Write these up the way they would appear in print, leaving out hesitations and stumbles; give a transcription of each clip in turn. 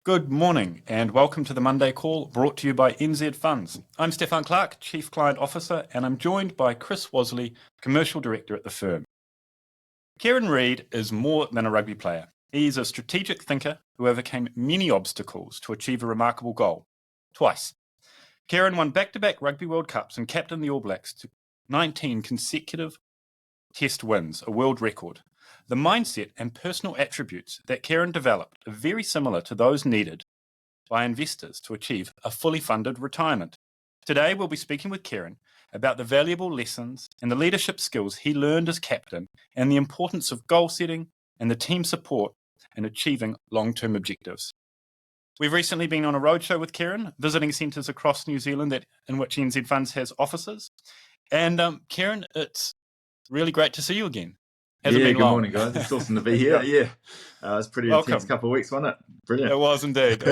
Good morning and welcome to the Monday Call brought to you by NZ Funds. I'm Stefan Clark, Chief Client Officer, and I'm joined by Chris Wasley, Commercial Director at the firm. Kieran Reid is more than a rugby player. He's a strategic thinker who overcame many obstacles to achieve a remarkable goal. Twice. Kieran won back-to-back Rugby World Cups and captained the All Blacks to 19 consecutive Test wins, a world record. The mindset and personal attributes that Kieran developed are very similar to those needed by investors to achieve a fully funded retirement. Today, we'll be speaking with Kieran about the valuable lessons and the leadership skills he learned as captain and the importance of goal setting and the team support in achieving long-term objectives. We've recently been on a roadshow with Kieran, visiting centres across New Zealand in which NZ Funds has offices. And Kieran, it's really great to see you again. Hasn't been long. Good morning, guys. It's awesome to be here. Yeah. It was pretty Welcome. Intense couple of weeks, wasn't it? Brilliant. It was indeed.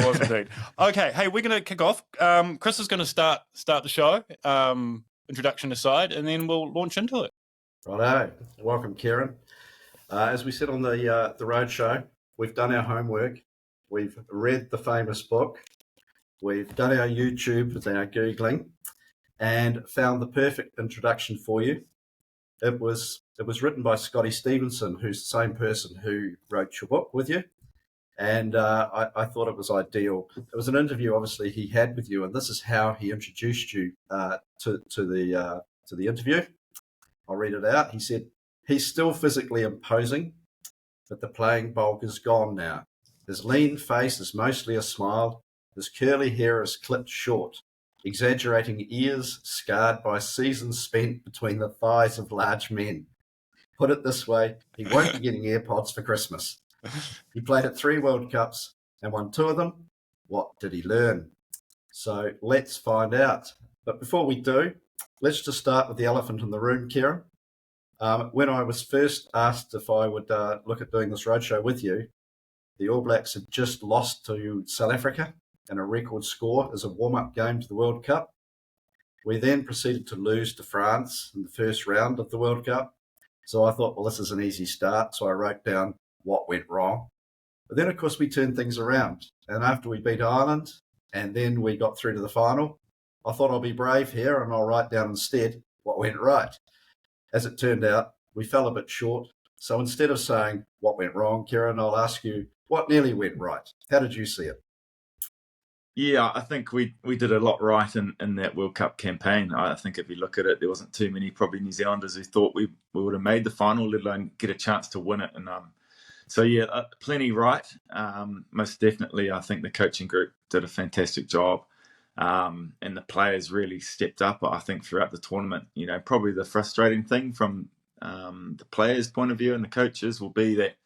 Okay, hey, we're going to kick off. Chris is going to start the show, introduction aside, and then we'll launch into it. Righto. Welcome, Kieran. As we said on the road show, we've done our homework. We've read the famous book. We've done our YouTube with our Googling and found the perfect introduction for you. It was written by Scotty Stevenson, who's the same person who wrote your book with you. And I thought it was ideal. It was an interview, obviously, he had with you, and this is how he introduced you to the interview. I'll read it out. He said, "He's still physically imposing, but the playing bulk is gone now. His lean face is mostly a smile. His curly hair is clipped short. Exaggerating ears scarred by seasons spent between the thighs of large men. Put it this way, he won't be getting AirPods for Christmas. He played at 3 World Cups and won 2 of them. What did he learn?" So let's find out. But before we do, let's just start with the elephant in the room, Kieran. When I was first asked if I would look at doing this roadshow with you, the All Blacks had just lost to South Africa in a record score as a warm-up game to the World Cup. We then proceeded to lose to France in the first round of the World Cup. So I thought, well, this is an easy start. So I wrote down what went wrong. But then, of course, we turned things around. And after we beat Ireland and then we got through to the final, I thought I'll be brave here and I'll write down instead what went right. As it turned out, we fell a bit short. So instead of saying what went wrong, Kieran, I'll ask you what nearly went right. How did you see it? Yeah, I think we did a lot right in that World Cup campaign. I think if you look at it, there wasn't too many probably New Zealanders who thought we would have made the final, let alone get a chance to win it. And so, yeah, plenty right. Most definitely, I think the coaching group did a fantastic job. And the players really stepped up, I think, throughout the tournament. You know, probably the frustrating thing from the players' point of view and the coaches will be that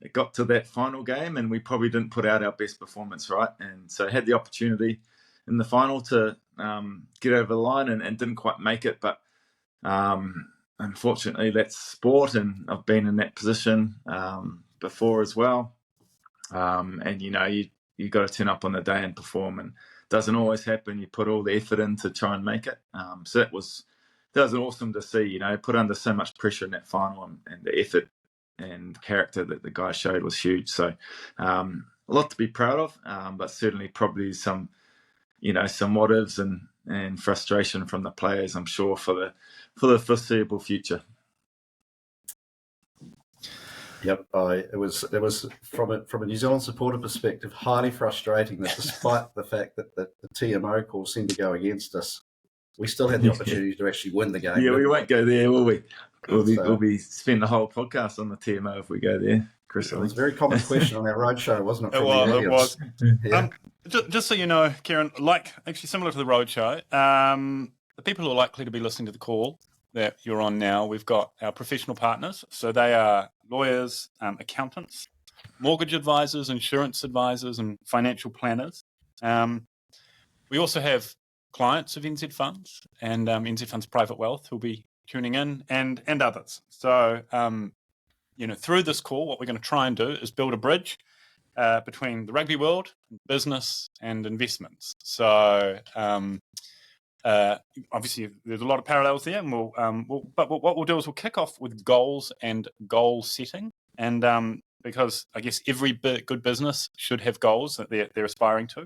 it got to that final game and we probably didn't put out our best performance, right? And so had the opportunity in the final to get over the line and didn't quite make it. But unfortunately, that's sport, and I've been in that position before as well. And, you know, you got to turn up on the day and perform, and it doesn't always happen. You put all the effort in to try and make it. So that was awesome to see, you know, put under so much pressure in that final, and the effort and character that the guy showed was huge. So a lot to be proud of, but certainly probably some what ifs and frustration from the players, I'm sure, for the foreseeable future. Yep, it was from a New Zealand supporter perspective highly frustrating that despite the fact that the TMO calls seemed to go against us, we still had the opportunity to actually win the game. Yeah, we won't go there, will we? We'll be spend the whole podcast on the TMO if we go there, Chris. It was a very common question on our roadshow, wasn't it? It was. Yeah. Just so you know, Kieran, actually similar to the roadshow, the people who are likely to be listening to the call that you're on now, we've got our professional partners. So they are lawyers, accountants, mortgage advisors, insurance advisors, and financial planners. We also have clients of NZ Funds and NZ Funds Private Wealth who'll be tuning in, and others. So, through this call, what we're going to try and do is build a bridge between the rugby world, business, and investments. So, obviously, there's a lot of parallels there, and but what we'll do is we'll kick off with goals and goal setting. And because I guess every good business should have goals that they're aspiring to.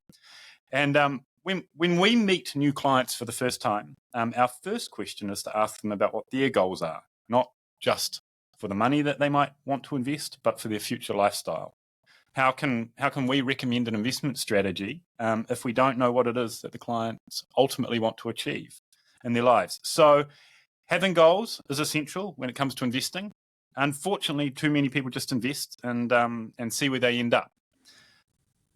And when we meet new clients for the first time, our first question is to ask them about what their goals are, not just for the money that they might want to invest, but for their future lifestyle. How can we recommend an investment strategy if we don't know what it is that the clients ultimately want to achieve in their lives? So having goals is essential when it comes to investing. Unfortunately, too many people just invest and see where they end up.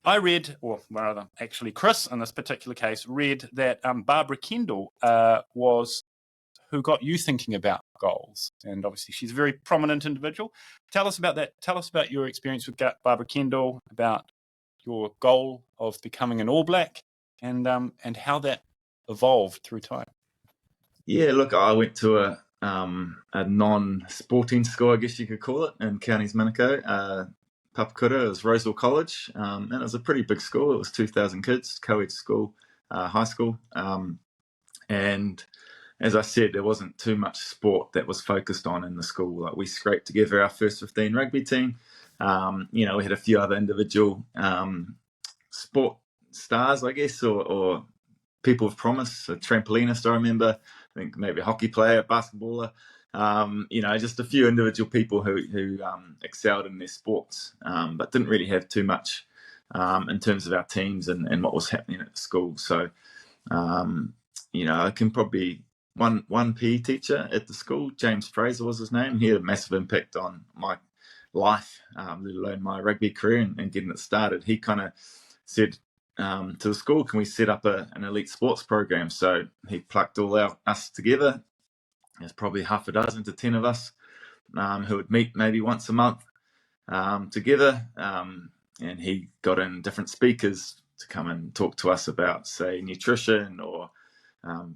I read, or rather, actually, Chris, in this particular case, read that Barbara Kendall was who got you thinking about goals. And obviously, she's a very prominent individual. Tell us about that. Tell us about your experience with Barbara Kendall, about your goal of becoming an All Black, and how that evolved through time. Yeah, look, I went to a non-sporting school, I guess you could call it, in Counties Manukau. Papakura, it was Roseville College, and it was a pretty big school. It was 2,000 kids, co-ed school, high school. And as I said, there wasn't too much sport that was focused on in the school. Like, we scraped together our first 15 rugby team. We had a few other individual sport stars, I guess, or people of promise. A trampolinist, I remember. I think maybe a hockey player, a basketballer. Just a few individual people who excelled in their sports, but didn't really have too much in terms of our teams and what was happening at the school. So, I can probably one PE teacher at the school, James Fraser was his name. He had a massive impact on my life, let alone my rugby career and getting it started. He kind of said to the school, can we set up an elite sports program? So he plucked all us together. There's probably half a dozen to 10 of us who would meet maybe once a month together. And he got in different speakers to come and talk to us about, say, nutrition or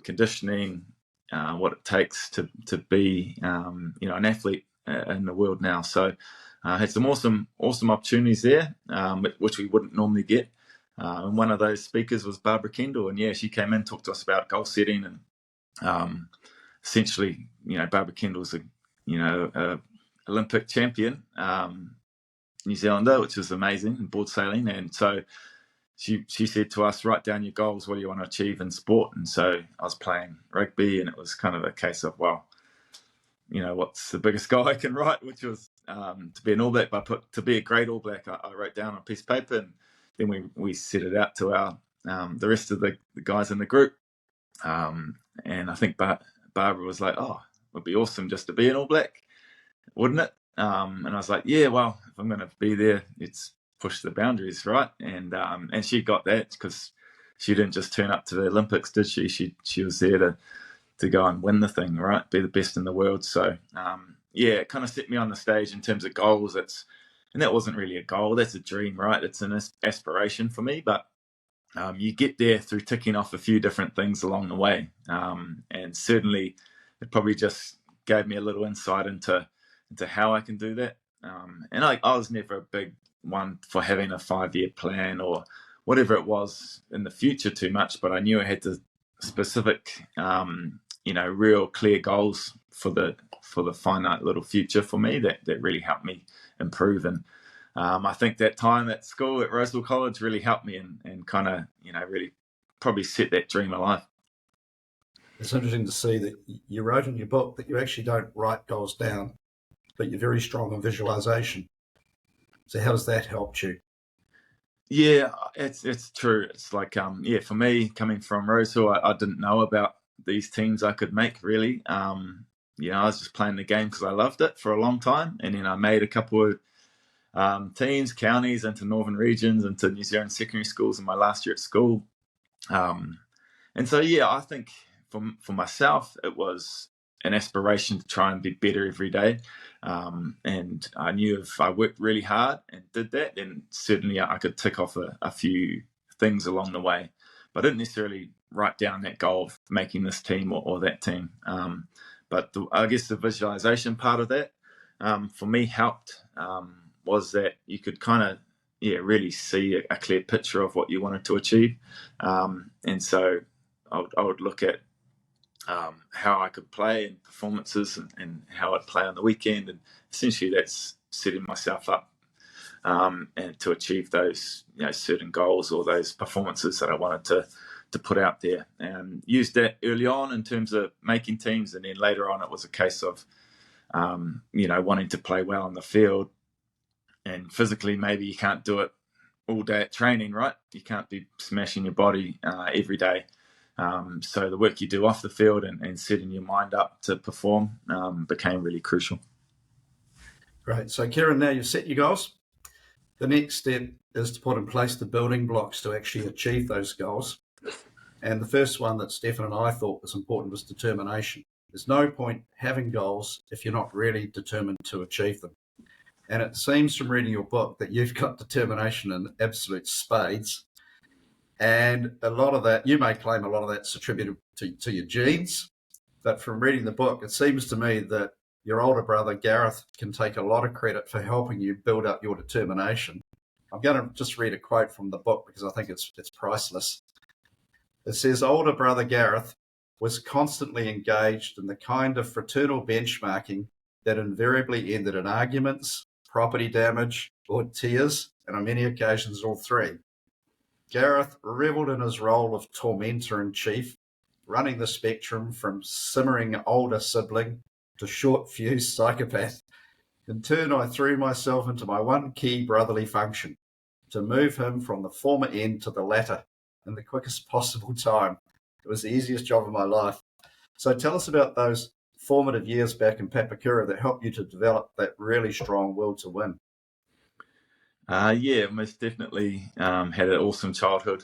conditioning, what it takes to be, an athlete in the world now. So had some awesome opportunities there, which we wouldn't normally get. And one of those speakers was Barbara Kendall. And yeah, she came in, talked to us about goal setting and essentially, Barbara Kendall's a Olympic champion, New Zealander, which is amazing, in board sailing. And so she said to us, write down your goals. What do you want to achieve in sport? And so I was playing rugby, and it was kind of a case of, well, what's the biggest goal I can write, which was to be an All Black. But to be a great All Black, I wrote down on a piece of paper, and then we set it out to our the rest of the guys in the group. And I think Barbara was like, oh, it would be awesome just to be an All Black, wouldn't it? And I was like, yeah, well, if I'm going to be there, it's push the boundaries, right? And she got that because she didn't just turn up to the Olympics, did she? She was there to go and win the thing, right? Be the best in the world. So it kind of set me on the stage in terms of goals. And that wasn't really a goal. That's a dream, right? It's an aspiration for me, but you get there through ticking off a few different things along the way. And certainly it probably just gave me a little insight into how I can do that. And I was never a big one for having a 5-year plan or whatever it was in the future too much, but I knew I had to specific, real clear goals for the finite little future for me that really helped me improve. And I think that time at school at Roseville College really helped me and kind of, really probably set that dream alive. It's interesting to see that you wrote in your book that you actually don't write goals down, but you're very strong on visualization. So how has that helped you? Yeah, it's true. It's like, for me, coming from Roseville, I didn't know about these teams I could make, really. I was just playing the game because I loved it for a long time. And then I made a couple of teams, counties, into northern regions, into New Zealand secondary schools in my last year at school. And so, I think for myself, it was an aspiration to try and be better every day. And I knew if I worked really hard and did that, then certainly I could tick off a few things along the way. But I didn't necessarily write down that goal of making this team or that team. But I guess the visualization part of that for me helped was that you could kind of really see a clear picture of what you wanted to achieve. And so I would look at how I could play and performances and how I'd play on the weekend. And essentially that's setting myself up and to achieve those certain goals or those performances that I wanted to put out there. Used that early on in terms of making teams, and then later on it was a case of wanting to play well on the field. And physically, maybe you can't do it all day at training, right? You can't be smashing your body every day. So the work you do off the field and setting your mind up to perform became really crucial. Great. So, Kieran, now you've set your goals. The next step is to put in place the building blocks to actually achieve those goals. And the first one that Stefan and I thought was important was determination. There's no point having goals if you're not really determined to achieve them. And it seems from reading your book that you've got determination in absolute spades. And a lot of that, you may claim a lot of that's attributed to your genes, but from reading the book, it seems to me that your older brother, Gareth, can take a lot of credit for helping you build up your determination. I'm going to just read a quote from the book because I think it's priceless. It says, older brother Gareth was constantly engaged in the kind of fraternal benchmarking that invariably ended in arguments, property damage, or tears, and on many occasions all three. Gareth revelled in his role of tormentor in chief, running the spectrum from simmering older sibling to short-fused psychopath. In turn, I threw myself into my one key brotherly function, to move him from the former end to the latter in the quickest possible time. It was the easiest job of my life. So tell us about those formative years back in Papakura that helped you to develop that really strong will to win. Yeah, most definitely had an awesome childhood.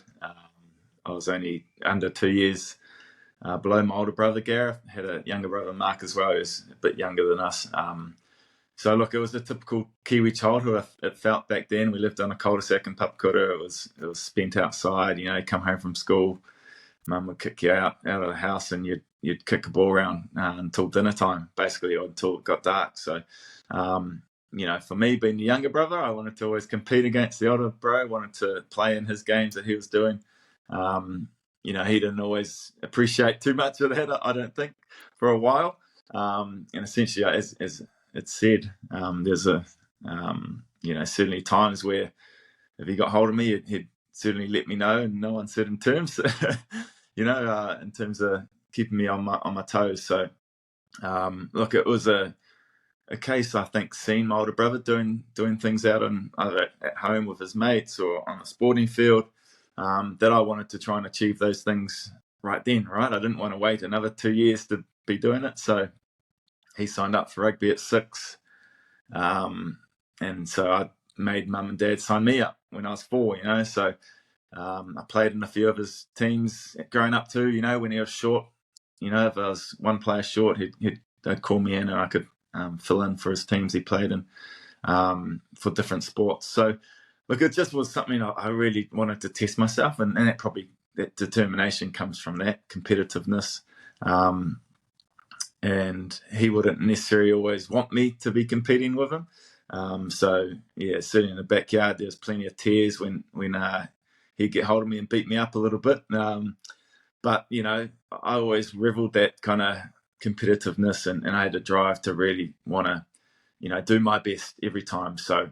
I was only under 2 years below my older brother Gareth. Had a younger brother Mark as well, who's a bit younger than us. So look, it was a typical Kiwi childhood. It felt back then. We lived on a cul-de-sac in Papakura. It was spent outside. Come home from school, Mum would kick you out of the house, and you'd kick a ball around until dinner time, basically, or until it got dark. So, for me, being the younger brother, I wanted to always compete against the older bro. Wanted to play in his games that he was doing. He didn't always appreciate too much of that, I don't think, for a while. And essentially, as it's said, there's certainly times where if he got hold of me, he'd certainly let me know in no uncertain terms, in terms of keeping me on my toes. So, look, it was a case, I think, seeing my older brother doing things out on either at home with his mates or on the sporting field, that I wanted to try and achieve those things right then, right? I didn't want to wait another 2 years to be doing it. So he signed up for rugby at 6. And so I made mum and dad sign me up when I was 4, So I played in a few of his teams growing up too, when he was short. If I was one player short, they'd call me in and I could fill in for his teams he played in for different sports. So, look, it just was something I really wanted to test myself, and that determination comes from that competitiveness. And he wouldn't necessarily always want me to be competing with him. So, yeah, certainly in the backyard, there was plenty of tears when he'd get hold of me and beat me up a little bit. But, I always revelled that kind of competitiveness, and I had a drive to really want to, do my best every time. So,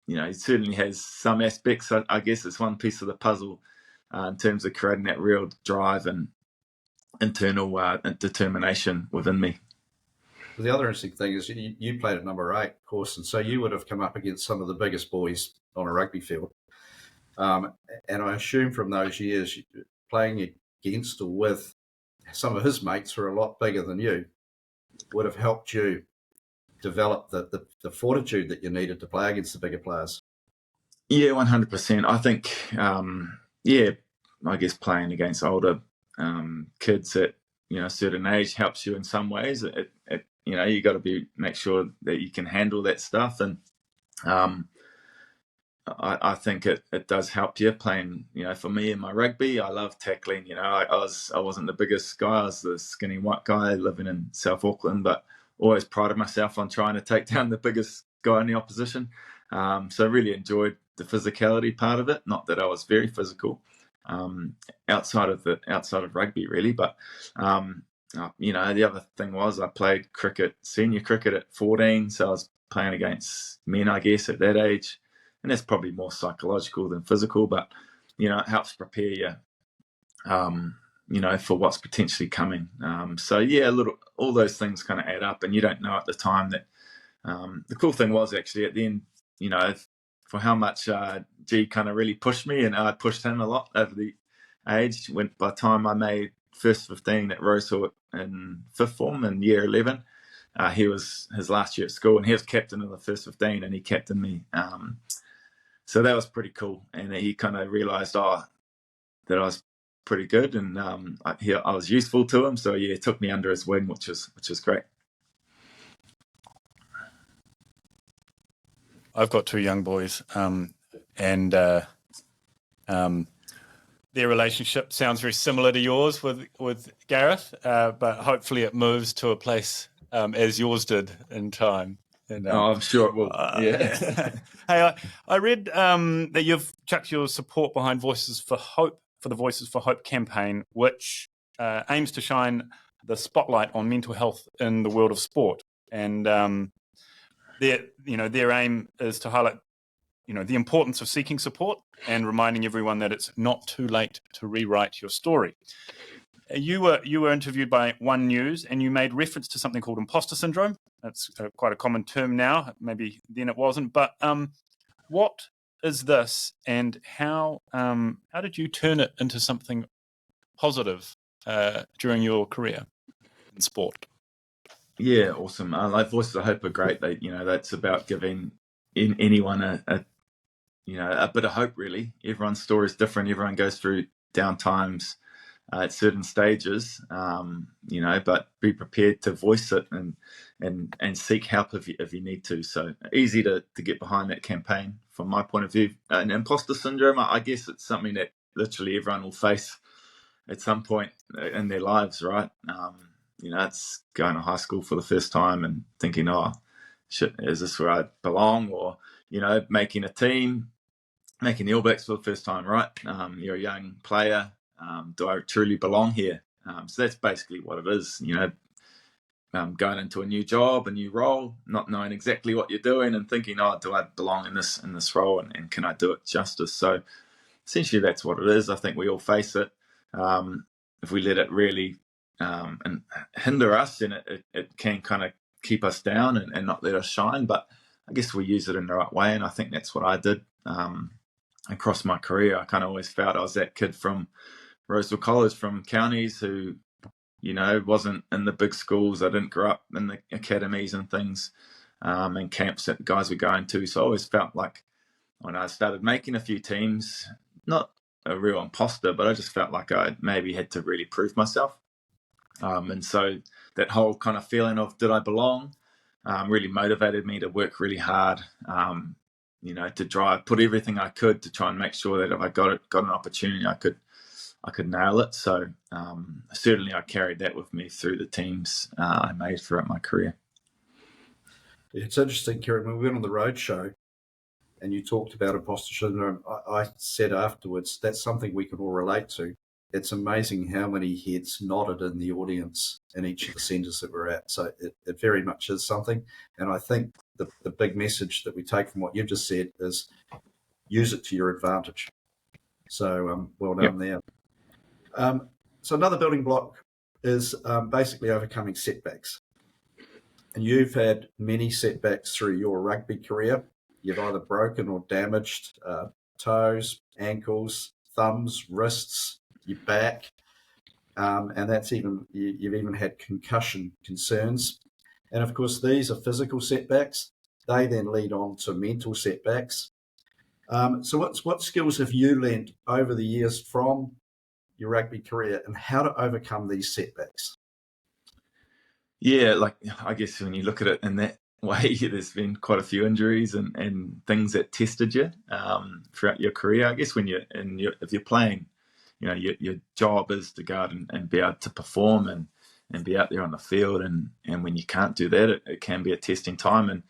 it certainly has some aspects. I guess it's one piece of the puzzle in terms of creating that real drive and internal determination within me. Well, the other interesting thing is you played at number 8, of course, and so you would have come up against some of the biggest boys on a rugby field. And I assume from those years, playing against or with some of his mates who are a lot bigger than you would have helped you develop the fortitude that you needed to play against the bigger players. Yeah, 100%. I think, I guess playing against older kids at a certain age helps you in some ways. You got to make sure that you can handle that stuff, and I think it does help you playing. For me in my rugby, I love tackling. I wasn't the biggest guy. I was the skinny white guy living in South Auckland, but always prided myself on trying to take down the biggest guy in the opposition. So I really enjoyed the physicality part of it. Not that I was very physical outside of rugby, really. But the other thing was I played senior cricket at 14, so I was playing against men, I guess, at that age. And that's probably more psychological than physical, but, it helps prepare you, for what's potentially coming. All those things kind of add up, and you don't know at the time that. The cool thing was actually at the end, for how much G kind of really pushed me, and I pushed him a lot over the age. By the time I made first 15 at Rosehall in fifth form in year 11, he was his last year at school, and he was captain of the first 15, and he captained me. So that was pretty cool, and he kind of realised that I was pretty good, and I was useful to him. So yeah, he took me under his wing, which is great. I've got 2 young boys, and their relationship sounds very similar to yours with Gareth, but hopefully it moves to a place as yours did in time. And, I'm sure it will. Yeah. Hey, I read that you've chucked your support behind Voices for Hope for the Voices for Hope campaign, which aims to shine the spotlight on mental health in the world of sport. And their aim is to highlight the importance of seeking support and reminding everyone that it's not too late to rewrite your story. You were interviewed by One News, and you made reference to something called imposter syndrome. That's quite a common term now. Maybe then it wasn't. But what is this, and how did you turn it into something positive during your career in sport? Yeah, awesome. Like Voices of Hope are great. That's about giving anyone a bit of hope. Really, everyone's story is different. Everyone goes through down times at certain stages, but be prepared to voice it and seek help if you need to. So easy to get behind that campaign from my point of view. And imposter syndrome, I guess it's something that literally everyone will face at some point in their lives, right? It's going to high school for the first time and thinking, oh, shit, is this where I belong? Or, making a team, making the All Blacks for the first time, right? You're a young player. Do I truly belong here? So that's basically what it is, going into a new job, a new role, not knowing exactly what you're doing and thinking, oh, do I belong in this role, and can I do it justice? So essentially that's what it is. I think we all face it. If we let it really and hinder us, then it can kind of keep us down and not let us shine. But I guess we use it in the right way, and I think that's what I did across my career. I kind of always felt I was that kid from Roseville College, from counties, who wasn't in the big schools. I didn't grow up in the academies and things and camps that guys were going to. So I always felt like when I started making a few teams, not a real imposter, but I just felt like I maybe had to really prove myself. And so that whole kind of feeling of did I belong really motivated me to work really hard, to put everything I could to try and make sure that if I got an opportunity, I could nail it. So certainly I carried that with me through the teams I made throughout my career. It's interesting, Kieran, when we went on the road show and you talked about imposter syndrome, I said afterwards, that's something we can all relate to. It's amazing how many heads nodded in the audience in each of the centres that we're at. So it very much is something. And I think the big message that we take from what you've just said is use it to your advantage. So well done there. So another building block is basically overcoming setbacks. And you've had many setbacks through your rugby career. You've either broken or damaged toes, ankles, thumbs, wrists, your back, and you've even had concussion concerns. And of course, these are physical setbacks. They then lead on to mental setbacks. So what skills have you learned over the years from your rugby career and how to overcome these setbacks? Yeah, like I guess when you look at it in that way, there's been quite a few injuries and things that tested you throughout your career. I guess if you're playing, your job is to go out and be able to perform and be out there on the field. And when you can't do that, it can be a testing time. And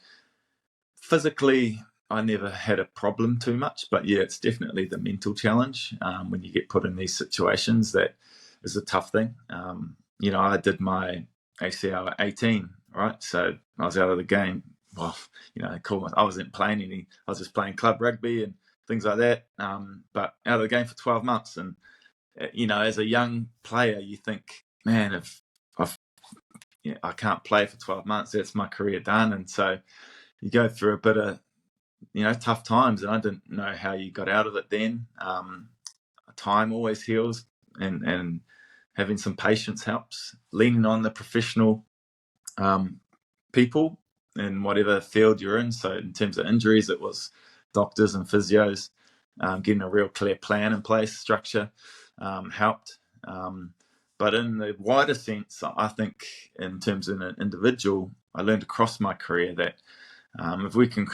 physically, I never had a problem too much, but yeah, it's definitely the mental challenge when you get put in these situations. That is a tough thing. I did my ACL at 18, right? So I was out of the game well, I wasn't playing any. I was just playing club rugby and things like that. But out of the game for 12 months, and as a young player, you think, man, if I can't play for 12 months, that's my career done. And so you go through a bit of tough times, and I didn't know how you got out of it then. Time always heals, and having some patience helps. Leaning on the professional people in whatever field you're in. So in terms of injuries, it was doctors and physios. Getting a real clear plan in place, structure helped. But in the wider sense, I think in terms of an individual, I learned across my career that if we can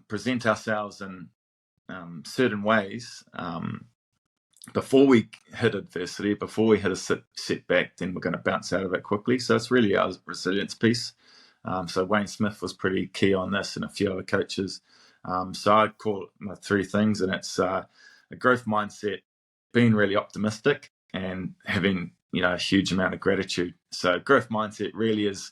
present ourselves in certain ways before we hit adversity, before we hit a setback, then we're going to bounce out of it quickly. So it's really our resilience piece. So Wayne Smith was pretty key on this, and a few other coaches. So I'd call it my three things, and it's a growth mindset, being really optimistic, and having a huge amount of gratitude. So growth mindset really is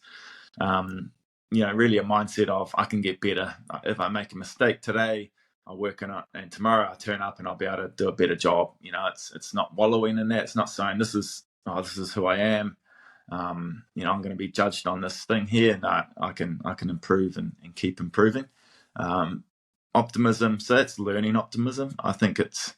really a mindset of, I can get better. If I make a mistake today, I'll work on it, and tomorrow I'll turn up and I'll be able to do a better job. It's not wallowing in that. It's not saying this is who I am. I'm going to be judged on this thing here. No, I can improve and keep improving. Optimism. So that's learning optimism. I think it's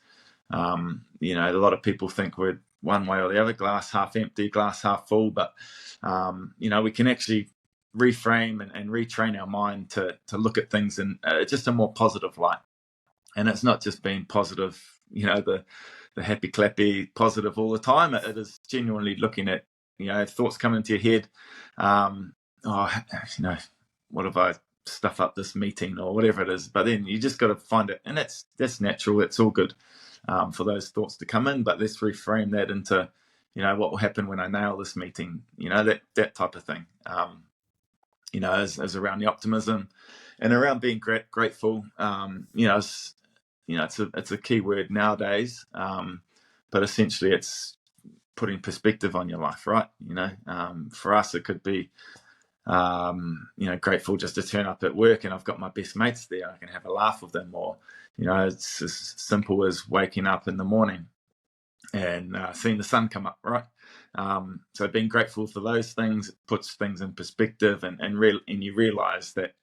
a lot of people think we're one way or the other, glass half empty, glass half full, but we can actually reframe and retrain our mind to look at things in just a more positive light. And it's not just being positive, the happy clappy positive all the time. It is genuinely looking at thoughts coming into your head. What if I stuff up this meeting or whatever it is? But then you just got to find it, and that's natural. It's all good for those thoughts to come in. But let's reframe that into what will happen when I nail this meeting. That type of thing. As around the optimism and around being grateful. It's a key word nowadays. But essentially, it's putting perspective on your life, right? For us, it could be, grateful just to turn up at work and I've got my best mates there. I can have a laugh with them, or, it's as simple as waking up in the morning and seeing the sun come up, right? So being grateful for those things puts things in perspective, and you realize that,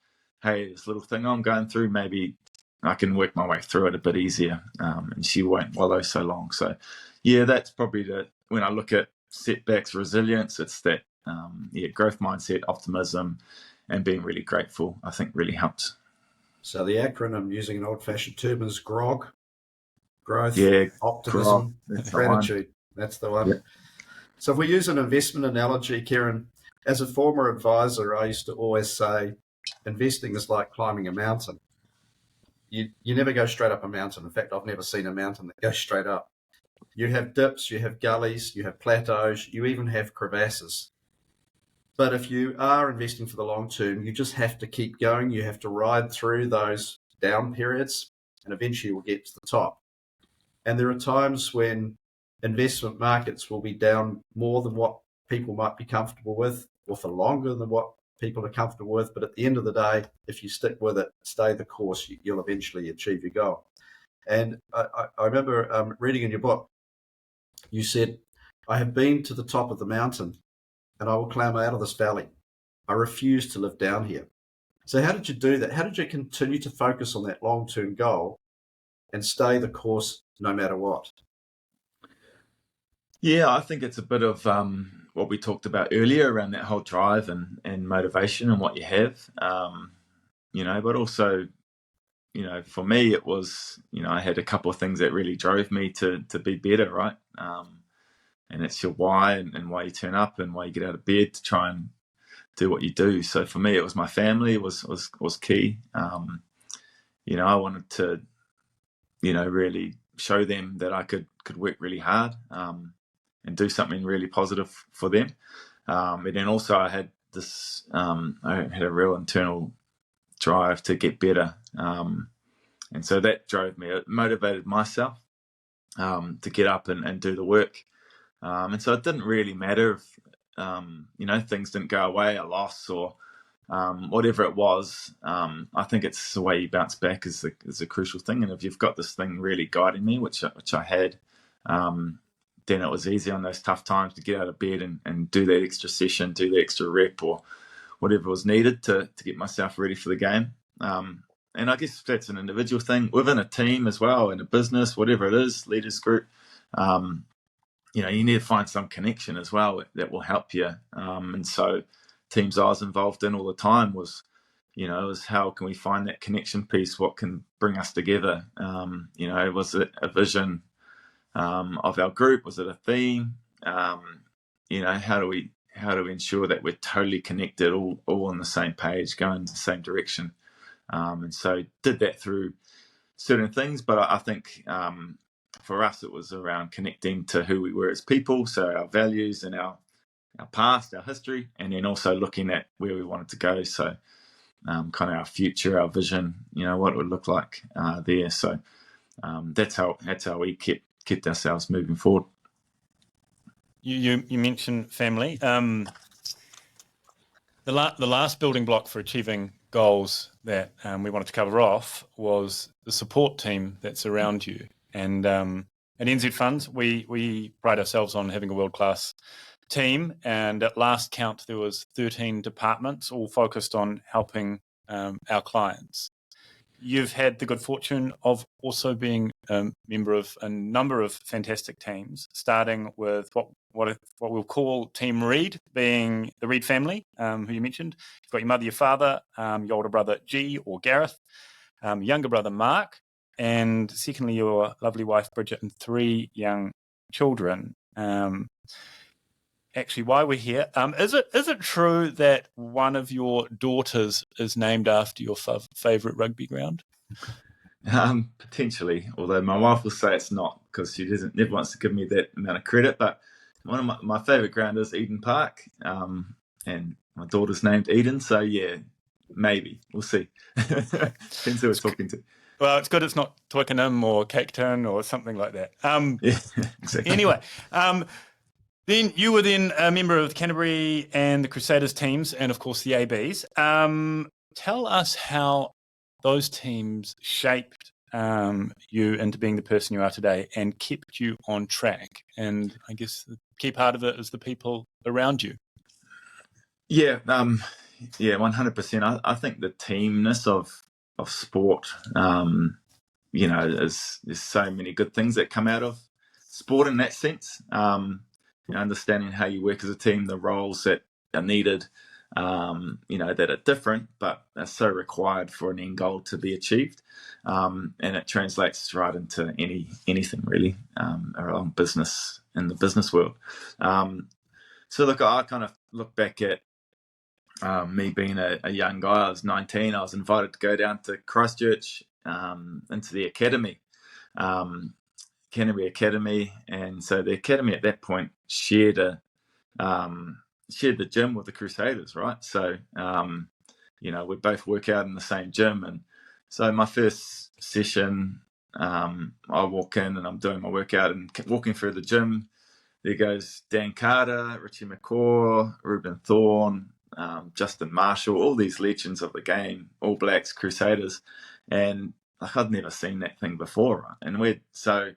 hey, this little thing I'm going through, maybe I can work my way through it a bit easier, and she won't wallow so long. So yeah, that's probably when I look at setbacks, resilience, it's that growth mindset, optimism, and being really grateful, I think really helps. So the acronym, using an old-fashioned term, is GROG. Growth, optimism, gratitude. That's the one. Yeah. So if we use an investment analogy, Kieran, as a former advisor, I used to always say investing is like climbing a mountain. You never go straight up a mountain. In fact, I've never seen a mountain that goes straight up. You have dips, you have gullies, you have plateaus, you even have crevasses. But if you are investing for the long term, you just have to keep going. You have to ride through those down periods, and eventually you'll get to the top. And there are times when investment markets will be down more than what people might be comfortable with, or for longer than what people are comfortable with. But at the end of the day, if you stick with it, stay the course, you'll eventually achieve your goal. And I remember reading in your book, you said, I have been to the top of the mountain and I will climb out of this valley. I refuse to live down here. So how did you do that? How did you continue to focus on that long-term goal and stay the course no matter what? Yeah, I think it's a bit of what we talked about earlier around that whole drive and motivation and what you have, but also, for me, it was, I had a couple of things that really drove me to be better, right? And it's your why and why you turn up and why you get out of bed to try and do what you do. So for me, it was my family was key. I wanted to, really show them that I could work really hard and do something really positive for them. And then also I had this, I had a real internal drive to get better. And so that drove me, it motivated myself to get up and do the work. And so it didn't really matter if, things didn't go away, a loss, or whatever it was, I think it's the way you bounce back is a crucial thing. And if you've got this thing really guiding me, which I had, then it was easy on those tough times to get out of bed and do that extra session, do the extra rep or whatever was needed to get myself ready for the game. And I guess that's an individual thing within a team as well, in a business, whatever it is, leaders group. You need to find some connection as well that will help you. And so teams I was involved in all the time was how can we find that connection piece? What can bring us together? Was it a vision of our group? Was it a theme? How do we ensure that we're totally connected, all on the same page, going in the same direction? And so did that through certain things, but I think for us it was around connecting to who we were as people, so our values and our past, our history, and then also looking at where we wanted to go. So kind of our future, our vision, what it would look like there. So that's how we kept ourselves moving forward. You mentioned family. The last building block for achieving goals that we wanted to cover off was the support team that's around you. And at NZ Funds, we pride ourselves on having a world-class team. And at last count, there was 13 departments, all focused on helping our clients. You've had the good fortune of also being a member of a number of fantastic teams, starting with what we'll call Team Reid, being the Reid family, who you mentioned. You've got your mother, your father, your older brother, G or Gareth, younger brother, Mark, and secondly, your lovely wife, Bridget, and 3 young children. Actually, why we're here, is it true that one of your daughters is named after your favourite rugby ground? Potentially, although my wife will say it's not, because she never wants to give me that amount of credit. But one of my favourite ground is Eden Park, and my daughter's named Eden. So yeah, maybe we'll see. Depends who we're talking to. Well, it's good it's not Twickenham or Caketon or something like that. Yeah, exactly. Anyway. Then you were a member of the Canterbury and the Crusaders teams, and of course the ABs. Tell us how those teams shaped you into being the person you are today and kept you on track. And I guess the key part of it is the people around you. Yeah, 100%. I think the teamness of sport, there's so many good things that come out of sport in that sense. Understanding how you work as a team, the roles that are needed, that are different, but are so required for an end goal to be achieved. And it translates right into anything really around business in the business world. So look, I kind of look back at me being a young guy. I was 19. I was invited to go down to Christchurch into the academy. Canterbury Academy, and so the academy at that point shared the gym with the Crusaders, right? So we both work out in the same gym, and so my first session, I walk in and I'm doing my workout and walking through the gym. There goes Dan Carter, Richie McCaw, Ruben Thorne, Justin Marshall, all these legends of the game, All Blacks, Crusaders, and I'd never seen that thing before, right? And so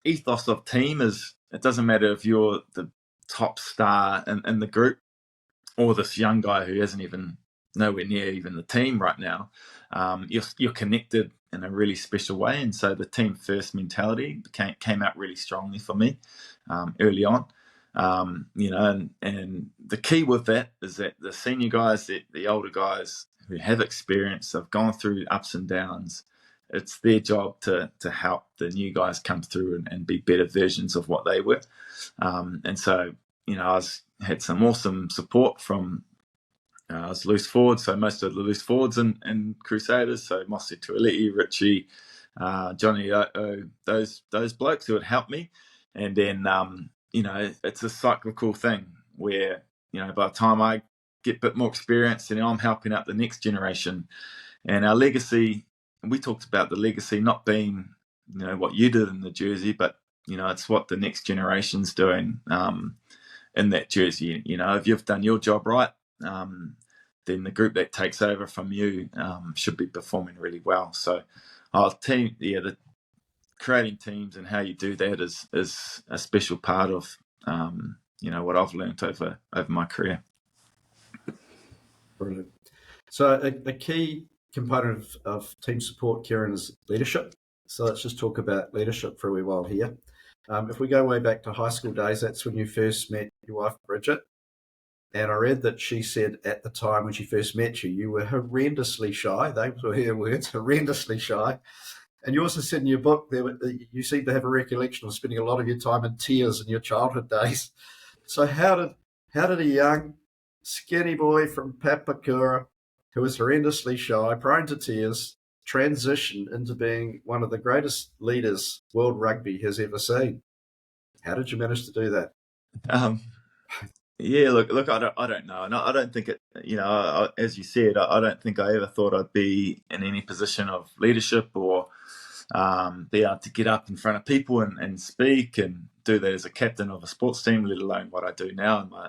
ethos of team is, it doesn't matter if you're the top star in the group or this young guy who isn't even nowhere near even the team right now. You're connected in a really special way, and so the team first mentality came out really strongly for me early on. And the key with that is that the senior guys, the older guys who have experience, have gone through ups and downs. It's their job to help the new guys come through and be better versions of what they were. And so, I had some awesome support from, I was loose forward, so most of the loose forwards in Crusaders, so Mossy Tuiliti, Richie, Johnny, those blokes who would help me. And then, it's a cyclical thing where, by the time I get a bit more experience, I'm helping out the next generation. And our legacy, we talked about the legacy not being, what you did in the jersey, but, it's what the next generation's doing in that jersey. If you've done your job right, then then the group that takes over from you should be performing really well. So our team, the creating teams and how you do that is a special part of what I've learned over my career. Brilliant. So a key component of team support, Kieran, is leadership. So let's just talk about leadership for a wee while here. If we go way back to high school days, that's when you first met your wife, Bridget. And I read that she said at the time when she first met you, you were horrendously shy. Those were her words, horrendously shy. And you also said in your book you seem to have a recollection of spending a lot of your time in tears in your childhood days. So how did a young, skinny boy from Papakura, who was horrendously shy, prone to tears, transition into being one of the greatest leaders world rugby has ever seen? How did you manage to do that? Yeah, look, I don't know, and I don't think it. As you said, I don't think I ever thought I'd be in any position of leadership or be able to get up in front of people and speak and do that as a captain of a sports team, let alone what I do now in my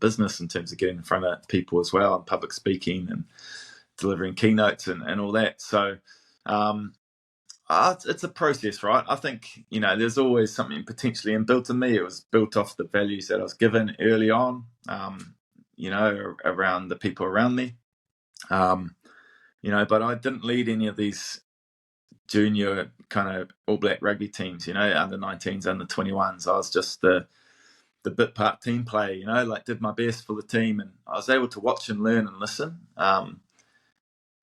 business in terms of getting in front of people as well and public speaking and delivering keynotes and all that. So it's a process, right? I think, there's always something potentially inbuilt in me. It was built off the values that I was given early on, around the people around me. But I didn't lead any of these junior kind of All Black rugby teams, under 19s, under 21s. I was just the bit part team player, did my best for the team, and I was able to watch and learn and listen.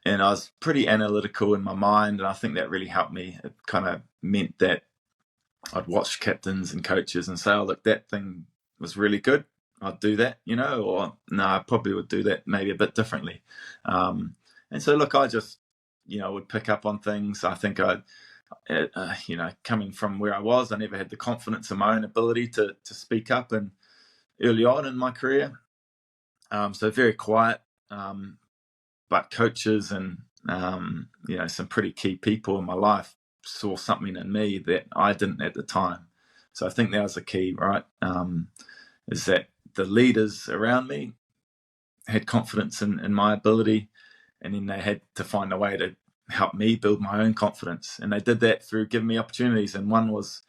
And I was pretty analytical in my mind, and I think that really helped me. It kind of meant that I'd watch captains and coaches and say, oh, look, that thing was really good. I'd do that, or no, I probably would do that maybe a bit differently. And so, look, I just, would pick up on things. I think coming from where I was, I never had the confidence in my own ability to speak up, and early on in my career. So very quiet, but coaches and, some pretty key people in my life saw something in me that I didn't at the time. So I think that was the key, right? Is that the leaders around me had confidence in my ability, and then they had to find a way to help me build my own confidence. And they did that through giving me opportunities. And one was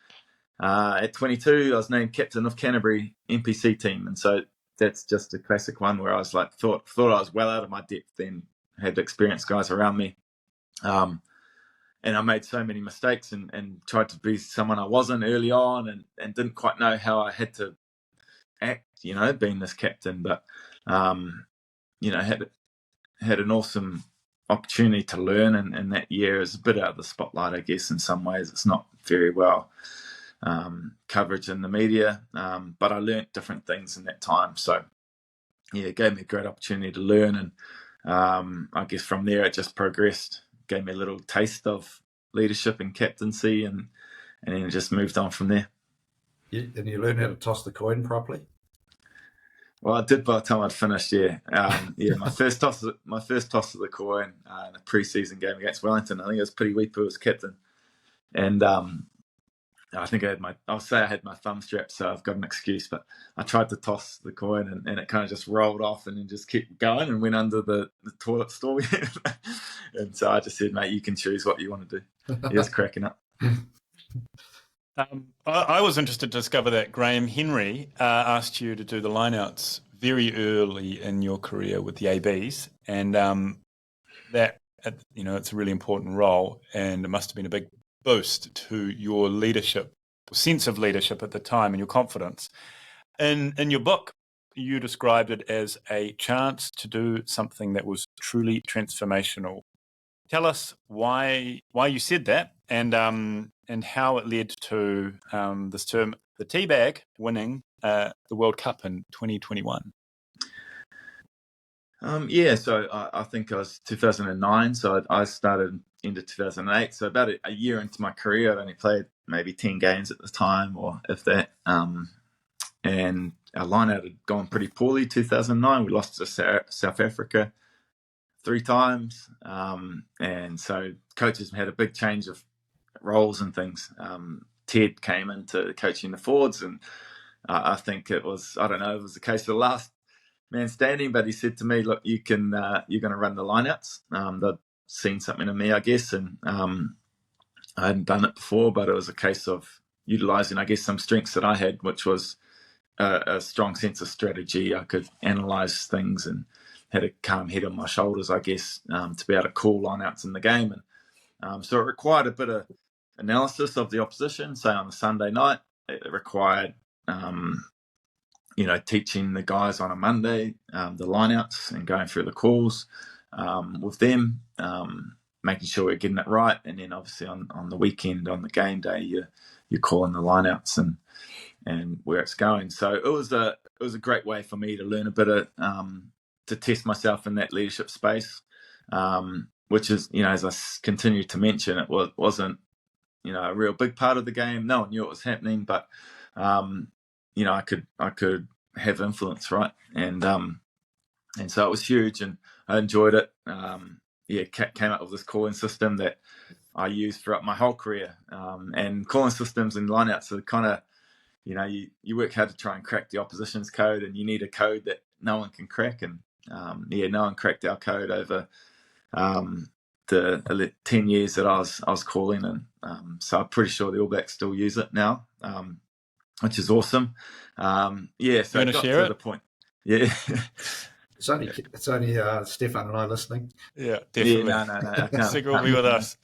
at 22, I was named captain of Canterbury NPC team. And so that's just a classic one where I was like, thought I was well out of my depth then, had experienced guys around me. And I made so many mistakes and tried to be someone I wasn't early on and didn't quite know how I had to act, being this captain. But, had an awesome opportunity to learn. And that year is a bit out of the spotlight, I guess, in some ways. It's not very well coverage in the media, but I learnt different things in that time. So, yeah, it gave me a great opportunity to learn. And I guess from there it just progressed, gave me a little taste of leadership and captaincy, and then it just moved on from there. And you learned how to toss the coin properly? Well, I did by the time I'd finished, yeah. My first toss of the coin in a pre-season game against Wellington. I think it was Piri Weepu as captain. And I think I'll say I had my thumb strapped, so I've got an excuse, but I tried to toss the coin and it kind of just rolled off and then just kept going and went under the toilet stall. And so I just said, mate, you can choose what you want to do. He was cracking up. I was interested to discover that Graham Henry asked you to do the lineouts very early in your career with the ABs, and that it's a really important role, and it must have been a big boost to your leadership, sense of leadership at the time, and your confidence. In your book, you described it as a chance to do something that was truly transformational. Tell us why you said that, and how it led to this term, the Teabag, winning the World Cup in 2021. So I think it was 2009. So I started into 2008. So about a year into my career, I'd only played maybe 10 games at the time, or if that. And our line-out had gone pretty poorly. 2009, we lost to South Africa 3 times, and so coaches had a big change of roles and things. Ted came into coaching the forwards, and I think it was the case of the last man standing, but he said to me, look, you're going to run the lineouts. They'd seen something in me, I guess, and I hadn't done it before, but it was a case of utilising, I guess, some strengths that I had, which was a strong sense of strategy. I could analyse things and had a calm head on my shoulders, I guess, to be able to call lineouts in the game. And so it required a bit of analysis of the opposition, say on a Sunday night. It required teaching the guys on a Monday the lineouts and going through the calls with them, making sure we're getting it right. And then obviously on the weekend, on the game day, you're calling the lineouts and where it's going. So it was a great way for me to learn a bit of to test myself in that leadership space, which is, as I continue to mention, it wasn't a real big part of the game. No one knew it was happening, but I could have influence, right? And so it was huge, and I enjoyed it. Came up with this calling system that I used throughout my whole career. And calling systems and lineouts are kind of, you work hard to try and crack the opposition's code, and you need a code that no one can crack. And no one cracked our code over the 10 years that I was calling, and so I'm pretty sure the All Blacks still use it now, which is awesome. So you it got share to it? the point. Yeah. It's only Stefan and I listening. Yeah, definitely. Yeah, no, I can't. Sigrid will be with us.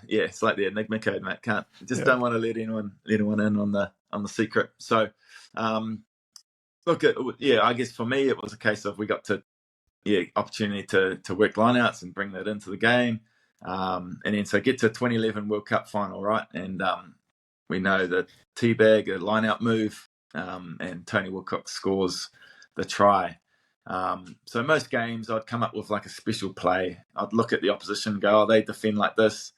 It's like the Enigma code, mate. Don't want to let anyone in on the secret. So, I guess for me it was a case of we got to opportunity to work lineouts and bring that into the game, and then so get to 2011 World Cup final, right? And we know the teabag, a lineout move, and Tony Woodcock scores the try. So most games I'd come up with like a special play. I'd look at the opposition and go, they defend like this.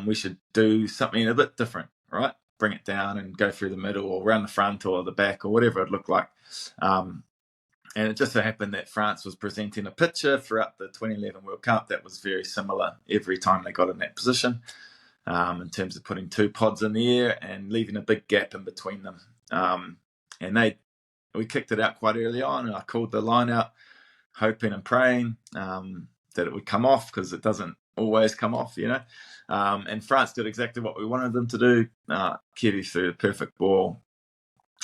We should do something a bit different, right? Bring it down and go through the middle or around the front or the back or whatever it looked like. And it just so happened that France was presenting a picture throughout the 2011 World Cup that was very similar every time they got in that position, in terms of putting two pods in the air and leaving a big gap in between them. And we kicked it out quite early on, and I called the line out, hoping and praying that it would come off, because it doesn't always come off, and France did exactly what we wanted them to do. Kiri threw the perfect ball,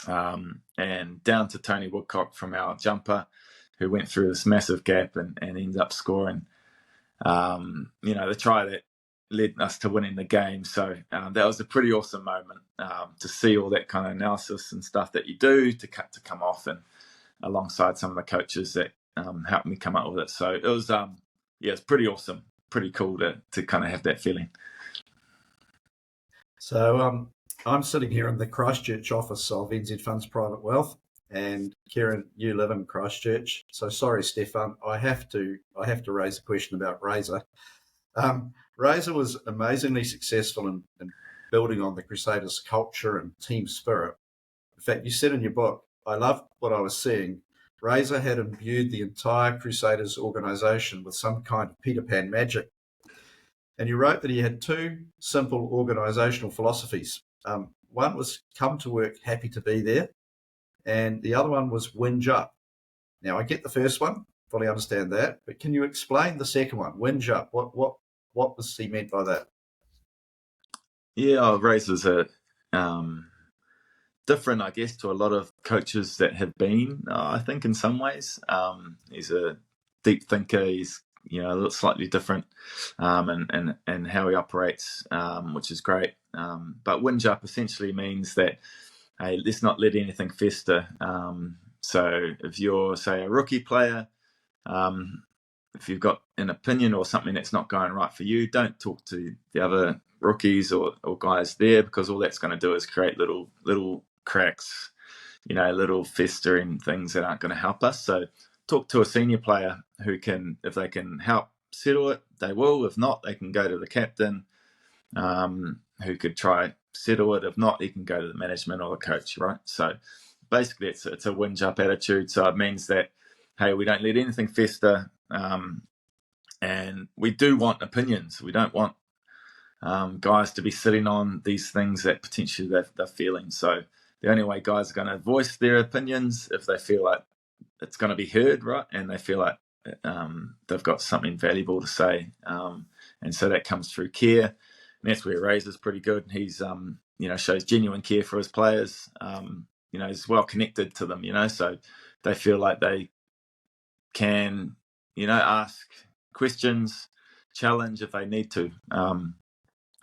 and down to Tony Woodcock from our jumper, who went through this massive gap and ended up scoring the try that led us to winning the game. So that was a pretty awesome moment to see all that kind of analysis and stuff that you do to come off, and alongside some of the coaches that helped me come up with it. So it was it's pretty awesome, pretty cool to kind of have that feeling. So I'm sitting here in the Christchurch office of NZ Funds Private Wealth, and Kieran, you live in Christchurch. So sorry, Stefan, I have to raise a question about Razor. Razor was amazingly successful in building on the Crusaders' culture and team spirit. In fact, you said in your book, I loved what I was seeing. Razor had imbued the entire Crusaders organisation with some kind of Peter Pan magic. And you wrote that he had two simple organisational philosophies. One was come to work happy to be there, and the other one was whinge up. Now, I get the first one, fully understand that, but can you explain the second one, whinge up? What was he meant by that? Yeah, Razor's a different, I guess, to a lot of coaches that have been, I think, in some ways. He's a deep thinker. He's a little slightly different and how he operates, which is great. But whinge up essentially means that, hey, let's not let anything fester. So if you're, say, a rookie player, if you've got an opinion or something that's not going right for you, don't talk to the other rookies or guys there, because all that's going to do is create little cracks, little festering things that aren't going to help us. So talk to a senior player who can, if they can help settle it, they will. If not, they can go to the captain, who could try settle it. If not, he can go to the management or the coach, right? So basically it's a whinge up attitude. So it means that, hey, we don't let anything fester, and we do want opinions. We don't want guys to be sitting on these things that potentially they're feeling. So the only way guys are going to voice their opinions if they feel like it's going to be heard, right? And they feel like they've got something valuable to say. And so that comes through care. And that's where Razor's pretty good. He's, shows genuine care for his players. He's well connected to them, so they feel like they can, ask questions, challenge if they need to, and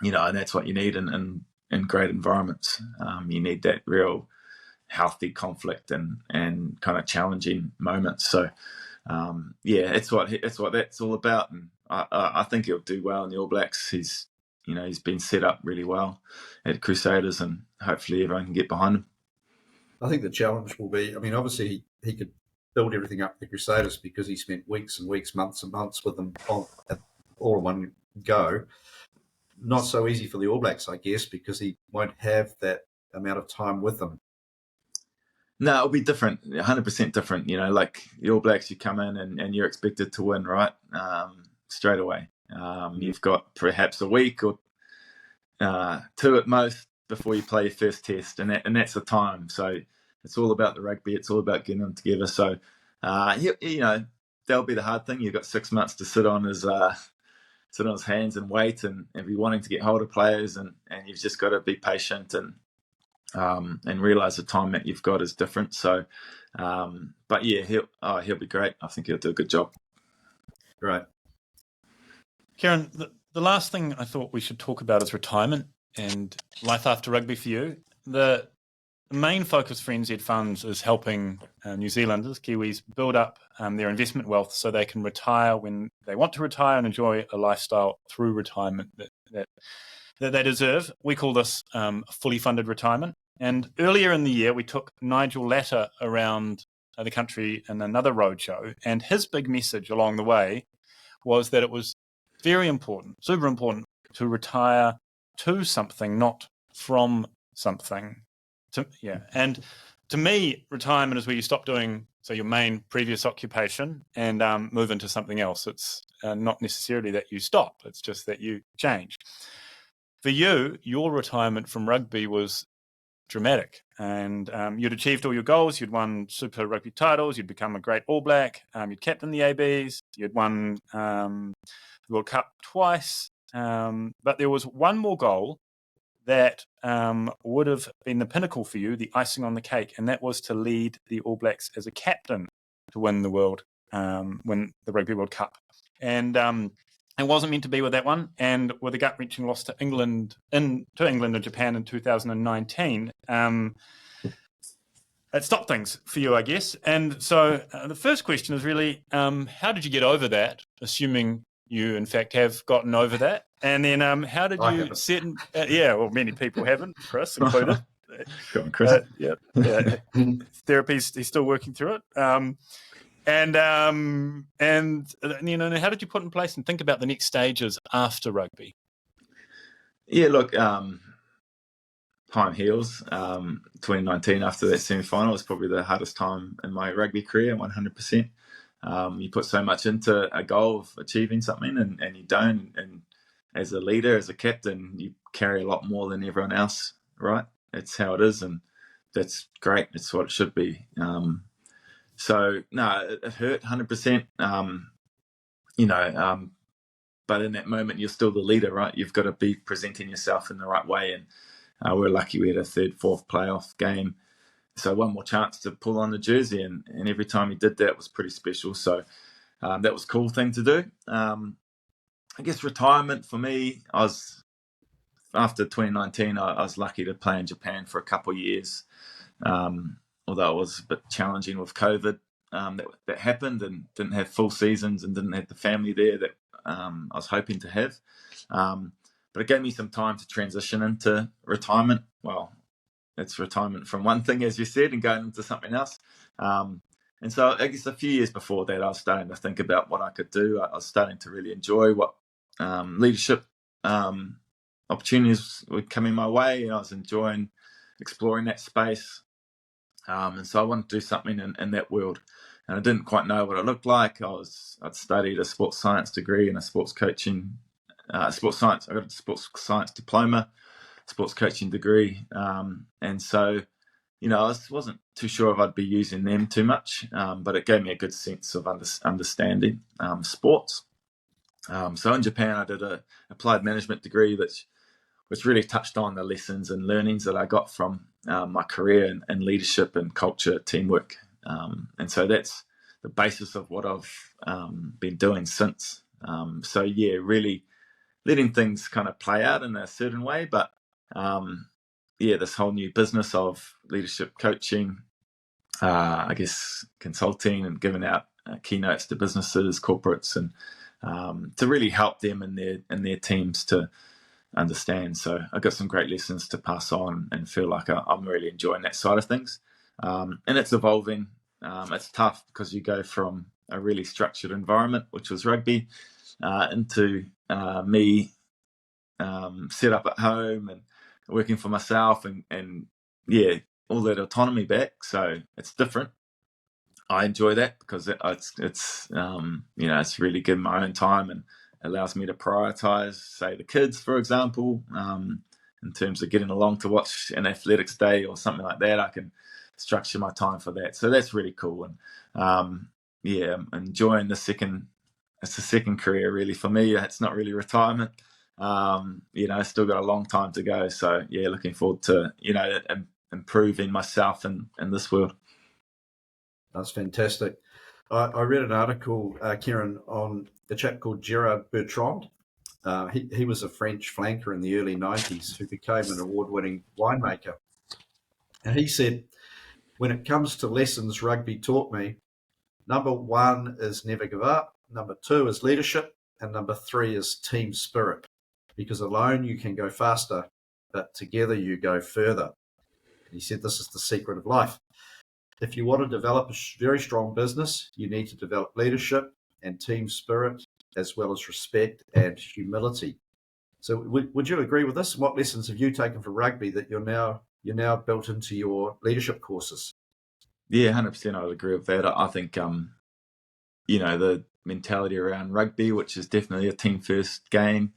that's what you need in great environments. You need that real healthy conflict and kind of challenging moments. So it's what that's all about. And I think he'll do well in the All Blacks. He's been set up really well at Crusaders, and hopefully everyone can get behind him. I think the challenge will be, obviously he could build everything up the Crusaders because he spent weeks and weeks, months and months with them all in one go. Not so easy for the All Blacks, I guess, because he won't have that amount of time with them. No, it'll be different, 100% different. Like the All Blacks, you come in and you're expected to win, right? Straight away. You've got perhaps a week or two at most before you play your first test, and that's the time. So it's all about the rugby. It's all about getting them together. So, that'll be the hard thing. You've got 6 months to sit on his hands and wait and be wanting to get hold of players, and you've just got to be patient and realise the time that you've got is different. So, but yeah, he'll be great. I think he'll do a good job. Great. Kieran, the last thing I thought we should talk about is retirement and life after rugby for you. The main focus for NZ Funds is helping New Zealanders, Kiwis, build up their investment wealth so they can retire when they want to retire and enjoy a lifestyle through retirement that they deserve. We call this fully funded retirement. And earlier in the year, we took Nigel Latter around the country in another roadshow, and his big message along the way was that it was very important, super important, to retire to something, not from something. And to me, retirement is where you stop doing your main previous occupation and move into something else. It's not necessarily that you stop; it's just that you change. For you, your retirement from rugby was dramatic, and you'd achieved all your goals. You'd won Super Rugby titles. You'd become a great All Black. You'd captained the ABs. You'd won the World Cup twice. But there was one more goal that would have been the pinnacle for you, the icing on the cake, and that was to lead the All Blacks as a captain to win the Rugby World Cup. And it wasn't meant to be with that one, and with a gut-wrenching loss to England and Japan in 2019, it stopped things for you, I guess. And so the first question is really, how did you get over that, assuming you, in fact, have gotten over that? And then how did you set... many people haven't, Chris included. Go on, Chris. Therapy's, he's still working through it. And how did you put in place and think about the next stages after rugby? Yeah, look, time heals. 2019, after that semi-final, was probably the hardest time in my rugby career, 100%. You put so much into a goal of achieving something and you don't. And as a leader, as a captain, you carry a lot more than everyone else, right? It's how it is, and that's great. It's what it should be. So, no, it hurt 100%, but in that moment, you're still the leader, right? You've got to be presenting yourself in the right way. And we're lucky we had a third, fourth playoff game. So one more chance to pull on the jersey. And every time he did that, it was pretty special. So that was a cool thing to do. I guess retirement for me, after 2019, I was lucky to play in Japan for a couple of years. Although it was a bit challenging with COVID, that happened, and didn't have full seasons and didn't have the family there that I was hoping to have. But it gave me some time to transition into retirement. Well, it's retirement from one thing, as you said, and going into something else. And so I guess a few years before that, I was starting to think about what I could do. I was starting to really enjoy what leadership opportunities were coming my way, and I was enjoying exploring that space. And so I wanted to do something in that world, and I didn't quite know what it looked like. I'd studied a sports science degree and a sports coaching, sports science. I got a sports science diploma, sports coaching degree, and so I wasn't too sure if I'd be using them too much, but it gave me a good sense of understanding sports. So in Japan, I did a applied management degree, which really touched on the lessons and learnings that I got from my career in leadership and culture, teamwork. And so that's the basis of what I've been doing since. So yeah, really letting things kind of play out in a certain way, but this whole new business of leadership coaching, I guess consulting and giving out keynotes to businesses, corporates, and to really help them and their teams to understand. So I got some great lessons to pass on and feel like I'm really enjoying that side of things. And it's evolving. It's tough because you go from a really structured environment, which was rugby, into me set up at home and working for myself and all that autonomy back. So it's different. I enjoy that because it's really good in my own time and allows me to prioritize, say, the kids, for example, in terms of getting along to watch an athletics day or something like that. I can structure my time for that. So that's really cool. And I'm enjoying it's the second career really for me. It's not really retirement. Still got a long time to go. So yeah, looking forward to, improving myself in this world. That's fantastic. I read an article, Kieran, on a chap called Gerard Bertrand. He was a French flanker in the early 90s who became an award-winning winemaker. And he said, when it comes to lessons rugby taught me, number one is never give up, number two is leadership, and number three is team spirit. Because alone you can go faster, but together you go further. And he said this is the secret of life. If you want to develop a very strong business, you need to develop leadership and team spirit, as well as respect and humility. So would you agree with this? What lessons have you taken from rugby that you're now built into your leadership courses? Yeah, 100%. I would agree with that. I think, the mentality around rugby, which is definitely a team first game.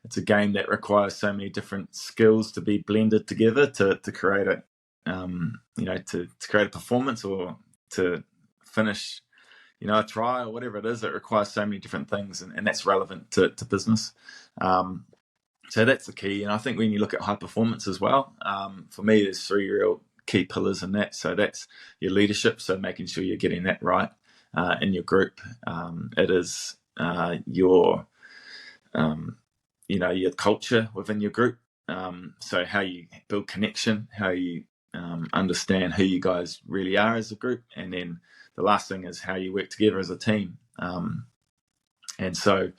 It's a game that requires so many different skills to be blended together to create to create a performance or to finish, a try or whatever it is. It requires so many different things, and that's relevant to business. So that's the key. And I think when you look at high performance as well, for me, there's three real key pillars in that. So that's your leadership. So making sure you're getting that right in your group. It is your culture within your group. So how you build connection, how you understand who you guys really are as a group, and then the last thing is how you work together as a team. And so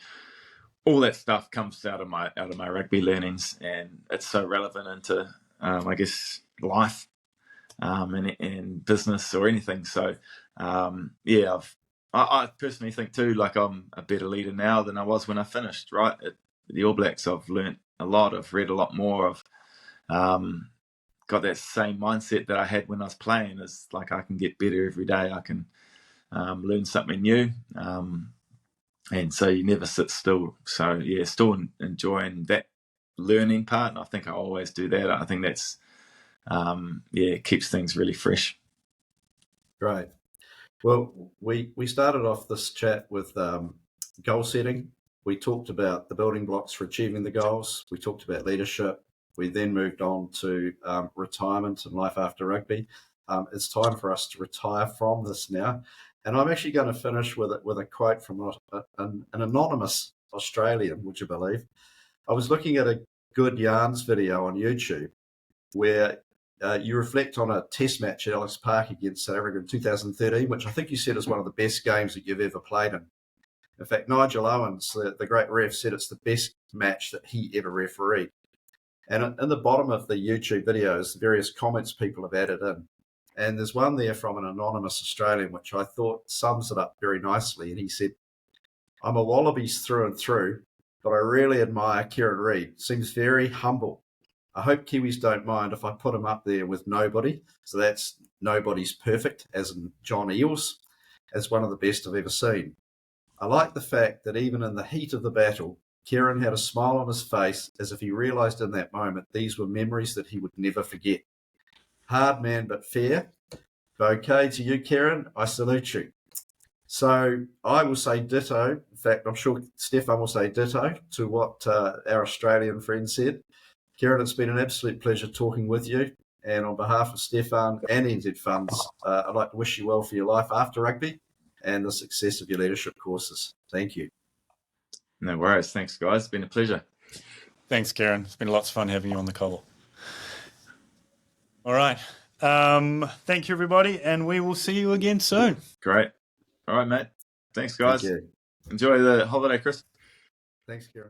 all that stuff comes out of my rugby learnings, and it's so relevant into I guess life and business or anything. So I personally think too, like I'm a better leader now than I was when I finished. Right at the All Blacks, I've learnt a lot. I've read a lot more. I've got that same mindset that I had when I was playing. It's like I can get better every day. I can learn something new. And so you never sit still. So yeah, still enjoying that learning part. And I think I always do that. I think that's, it keeps things really fresh. Great. Well, we started off this chat with goal setting. We talked about the building blocks for achieving the goals. We talked about leadership. We then moved on to retirement and life after rugby. It's time for us to retire from this now. And I'm actually going to finish with a quote from an anonymous Australian, would you believe? I was looking at a Good Yarns video on YouTube where you reflect on a test match at Ellis Park against South Africa in 2013, which I think you said is one of the best games that you've ever played in. In fact, Nigel Owens, the great ref, said it's the best match that he ever refereed. And in the bottom of the YouTube videos, various comments people have added in. And there's one there from an anonymous Australian, which I thought sums it up very nicely. And he said, I'm a Wallabies through and through, but I really admire Kieran Read. Seems very humble. I hope Kiwis don't mind if I put him up there with nobody. So that's nobody's perfect, as in John Eales, as one of the best I've ever seen. I like the fact that even in the heat of the battle, Kieran had a smile on his face as if he realised in that moment these were memories that he would never forget. hard man but fair. Bouquet to you, Kieran. I salute you. So I will say ditto. In fact, I'm sure Stefan will say ditto to what our Australian friend said. Kieran, it's been an absolute pleasure talking with you. And on behalf of Stefan and NZ Funds, I'd like to wish you well for your life after rugby and the success of your leadership courses. Thank you. No worries. Thanks, guys. It's been a pleasure. Thanks, Kieran. It's been lots of fun having you on the call. All right. Thank you, everybody, and we will see you again soon. Great. All right, mate. Thanks, guys. Thank you. Enjoy the holiday, Chris. Thanks, Kieran.